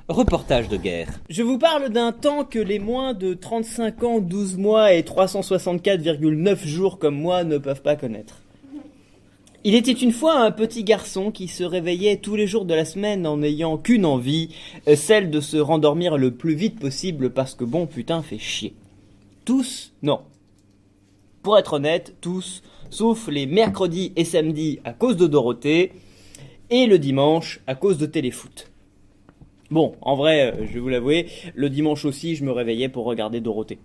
Reportage de guerre. Je vous parle d'un temps que les moins de 35 ans, 12 mois et 364,9 jours comme moi ne peuvent pas connaître. Il était une fois un petit garçon qui se réveillait tous les jours de la semaine en n'ayant qu'une envie, celle de se rendormir le plus vite possible parce que bon putain fait chier. Tous, non. Pour être honnête, tous, sauf les mercredis et samedis à cause de Dorothée, et le dimanche à cause de Téléfoot. Bon, en vrai, je vais vous l'avouer, le dimanche aussi, je me réveillais pour regarder Dorothée.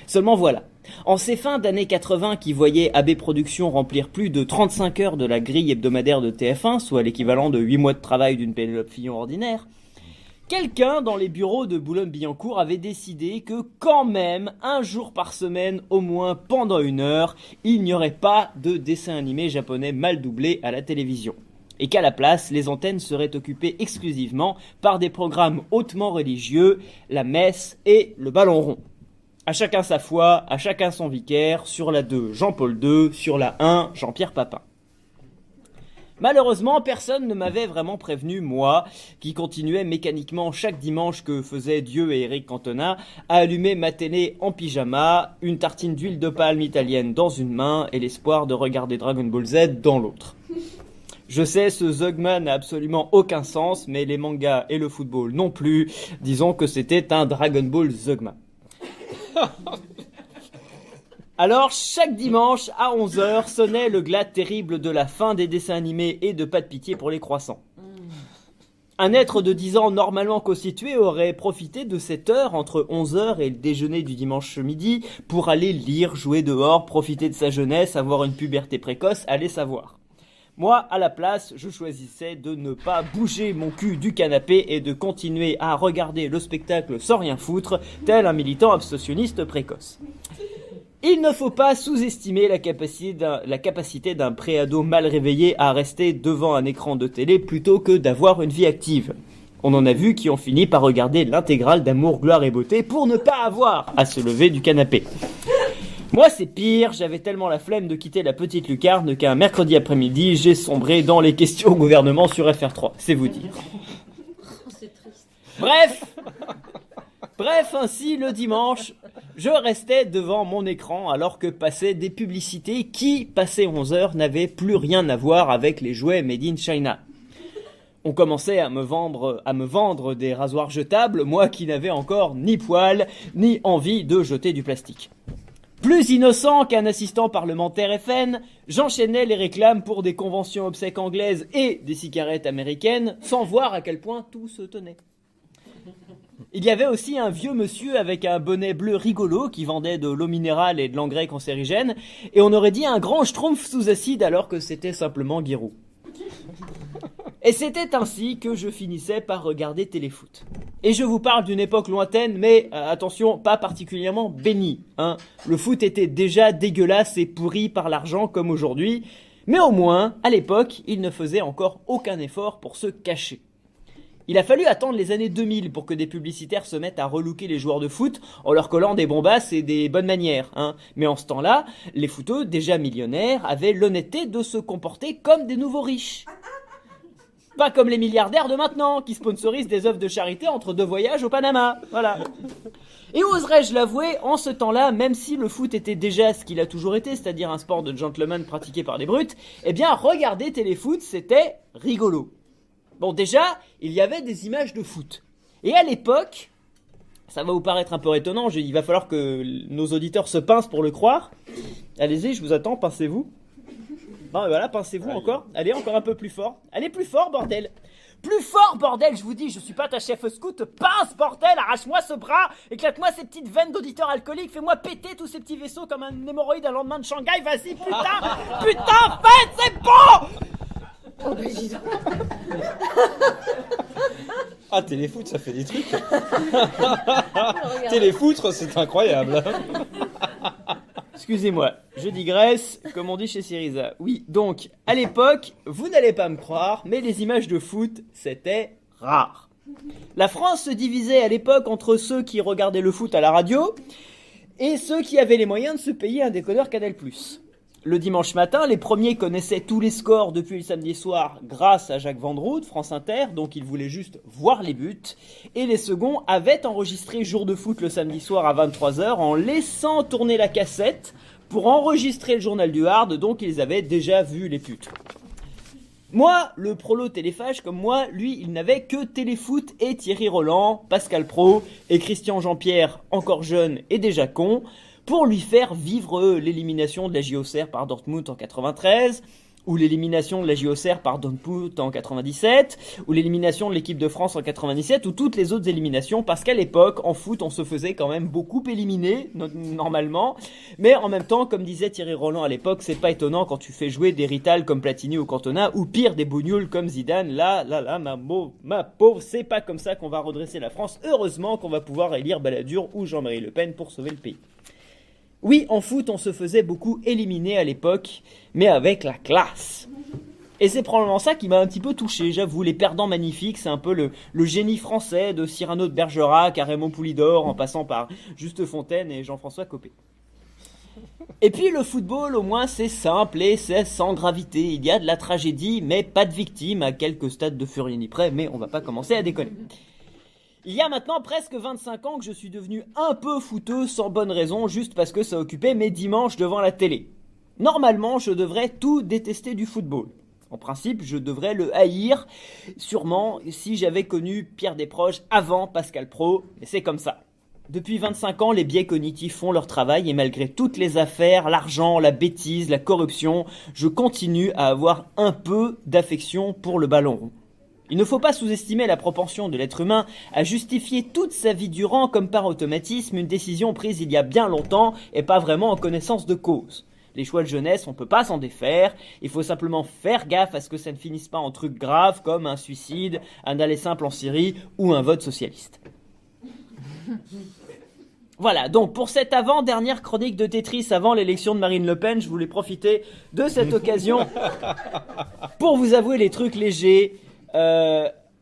Seulement voilà, en ces fins d'années 80 qui voyaient AB Productions remplir plus de 35 heures de la grille hebdomadaire de TF1, soit l'équivalent de 8 mois de travail d'une Pénélope Fillon ordinaire, quelqu'un dans les bureaux de Boulogne-Billancourt avait décidé que quand même, un jour par semaine, au moins pendant 1 heure, il n'y aurait pas de dessin animé japonais mal doublé à la télévision. Et qu'à la place, les antennes seraient occupées exclusivement par des programmes hautement religieux, la messe et le ballon rond. À chacun sa foi, à chacun son vicaire, sur la 2, Jean-Paul II, sur la 1, Jean-Pierre Papin. Malheureusement, personne ne m'avait vraiment prévenu, moi, qui continuais mécaniquement chaque dimanche que faisaient Dieu et Eric Cantona, à allumer ma télé en pyjama, une tartine d'huile de palme italienne dans une main et l'espoir de regarder Dragon Ball Z dans l'autre. Je sais, ce Zugma n'a absolument aucun sens, mais les mangas et le football non plus. Disons que c'était un Dragon Ball Zugma. Alors, chaque dimanche, à 11h, sonnait le glas terrible de la fin des dessins animés et de Pas de pitié pour les croissants. Un être de 10 ans normalement constitué aurait profité de cette heure entre 11h et le déjeuner du dimanche midi pour aller lire, jouer dehors, profiter de sa jeunesse, avoir une puberté précoce, aller savoir. Moi, à la place, je choisissais de ne pas bouger mon cul du canapé et de continuer à regarder le spectacle sans rien foutre, tel un militant abstentionniste précoce. Il ne faut pas sous-estimer la capacité d'un préado mal réveillé à rester devant un écran de télé plutôt que d'avoir une vie active. On en a vu qui ont fini par regarder l'intégrale d'Amour, Gloire et Beauté pour ne pas avoir à se lever du canapé. Moi, c'est pire, j'avais tellement la flemme de quitter la petite lucarne qu'un mercredi après-midi, j'ai sombré dans les questions au gouvernement sur FR3, c'est vous dire. C'est triste. Bref, ainsi, le dimanche, je restais devant mon écran alors que passaient des publicités qui, passé 11h, n'avaient plus rien à voir avec les jouets made in China. On commençait à me vendre des rasoirs jetables, moi qui n'avais encore ni poils, ni envie de jeter du plastique. Plus innocent qu'un assistant parlementaire FN, j'enchaînais les réclames pour des conventions obsèques anglaises et des cigarettes américaines, sans voir à quel point tout se tenait. Il y avait aussi un vieux monsieur avec un bonnet bleu rigolo qui vendait de l'eau minérale et de l'engrais cancérigène, et on aurait dit un grand schtroumpf sous acide alors que c'était simplement Giroud. Et c'était ainsi que je finissais par regarder Téléfoot. Et je vous parle d'une époque lointaine, mais attention, pas particulièrement bénie. Hein. Le foot était déjà dégueulasse et pourri par l'argent comme aujourd'hui, mais au moins, à l'époque, il ne faisait encore aucun effort pour se cacher. Il a fallu attendre les années 2000 pour que des publicitaires se mettent à relooker les joueurs de foot en leur collant des bombasses et des bonnes manières. Hein. Mais en ce temps-là, les footeux, déjà millionnaires, avaient l'honnêteté de se comporter comme des nouveaux riches. Pas comme les milliardaires de maintenant, qui sponsorisent des œuvres de charité entre 2 voyages au Panama. Voilà. Et oserais-je l'avouer, en ce temps-là, même si le foot était déjà ce qu'il a toujours été, c'est-à-dire un sport de gentleman pratiqué par des brutes, eh bien, regarder Téléfoot, c'était rigolo. Bon, déjà, il y avait des images de foot. Et à l'époque, ça va vous paraître un peu étonnant, il va falloir que nos auditeurs se pincent pour le croire. Allez-y, je vous attends, pincez-vous. Bon, voilà, pincez-vous encore. Allez, encore un peu plus fort. Allez, plus fort, bordel. Plus fort, bordel, je vous dis, je suis pas ta chef scout. Pince, bordel, arrache-moi ce bras. Éclate-moi ces petites veines d'auditeurs alcooliques. Fais-moi péter tous ces petits vaisseaux comme un hémorroïde un lendemain de Shanghai. Vas-y, putain. Putain, faites, c'est bon. Oh, ben dis donc. Ah, Téléfoot, ça fait des trucs. Téléfoutre, c'est incroyable. Excusez-moi, je digresse, comme on dit chez Syriza. Oui, donc, à l'époque, vous n'allez pas me croire, mais les images de foot, c'était rare. La France se divisait à l'époque entre ceux qui regardaient le foot à la radio et ceux qui avaient les moyens de se payer un décodeur Canal+. Le dimanche matin, les premiers connaissaient tous les scores depuis le samedi soir grâce à Jacques Vendroux de France Inter, donc ils voulaient juste voir les buts. Et les seconds avaient enregistré Jour de foot le samedi soir à 23h en laissant tourner la cassette pour enregistrer le journal du Hard, donc ils avaient déjà vu les putes. Moi, le prolo téléphage comme moi, lui, il n'avait que Téléfoot et Thierry Roland, Pascal Pro et Christian Jean-Pierre, encore jeune et déjà con, pour lui faire vivre l'élimination de la JOCR par Dortmund en 93, ou l'élimination de la JOCR par Dortmund en 97, ou l'élimination de l'équipe de France en 97, ou toutes les autres éliminations, parce qu'à l'époque, en foot, on se faisait quand même beaucoup éliminer, normalement, mais en même temps, comme disait Thierry Roland à l'époque, c'est pas étonnant quand tu fais jouer des Rital comme Platini ou Cantona, ou pire, des Bougnoules comme Zidane, là, ma pauvre, c'est pas comme ça qu'on va redresser la France, heureusement qu'on va pouvoir élire Balladur ou Jean-Marie Le Pen pour sauver le pays. Oui, en foot, on se faisait beaucoup éliminer à l'époque, mais avec la classe. Et c'est probablement ça qui m'a un petit peu touché, j'avoue, les perdants magnifiques, c'est un peu le génie français de Cyrano de Bergerac à Raymond Poulidor, en passant par Juste Fontaine et Jean-François Copé. Et puis le football, au moins, c'est simple et c'est sans gravité. Il y a de la tragédie, mais pas de victimes, à quelques stades de Furiani près, mais on va pas commencer à déconner. Il y a maintenant presque 25 ans que je suis devenu un peu fouteux sans bonne raison, juste parce que ça occupait mes dimanches devant la télé. Normalement, je devrais tout détester du football. En principe, je devrais le haïr, sûrement, si j'avais connu Pierre Desproges avant Pascal Pro, mais c'est comme ça. Depuis 25 ans, les biais cognitifs font leur travail et malgré toutes les affaires, l'argent, la bêtise, la corruption, je continue à avoir un peu d'affection pour le ballon rond. Il ne faut pas sous-estimer la propension de l'être humain à justifier toute sa vie durant comme par automatisme une décision prise il y a bien longtemps et pas vraiment en connaissance de cause. Les choix de jeunesse, on peut pas s'en défaire, il faut simplement faire gaffe à ce que ça ne finisse pas en trucs graves comme un suicide, un aller simple en Syrie ou un vote socialiste. Voilà, donc pour cette avant-dernière chronique de Tetris avant l'élection de Marine Le Pen, je voulais profiter de cette occasion pour vous avouer les trucs légers.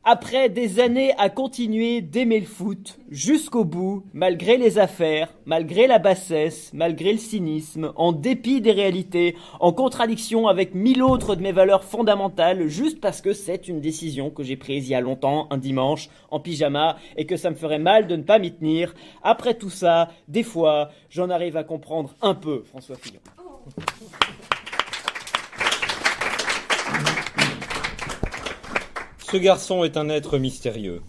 Après des années à continuer d'aimer le foot jusqu'au bout, malgré les affaires, malgré la bassesse, malgré le cynisme, en dépit des réalités, en contradiction avec 1000 autres de mes valeurs fondamentales, juste parce que c'est une décision que j'ai prise il y a longtemps, un dimanche, en pyjama, et que ça me ferait mal de ne pas m'y tenir. Après tout ça, des fois, j'en arrive à comprendre un peu François Fillon. Ce garçon est un être mystérieux.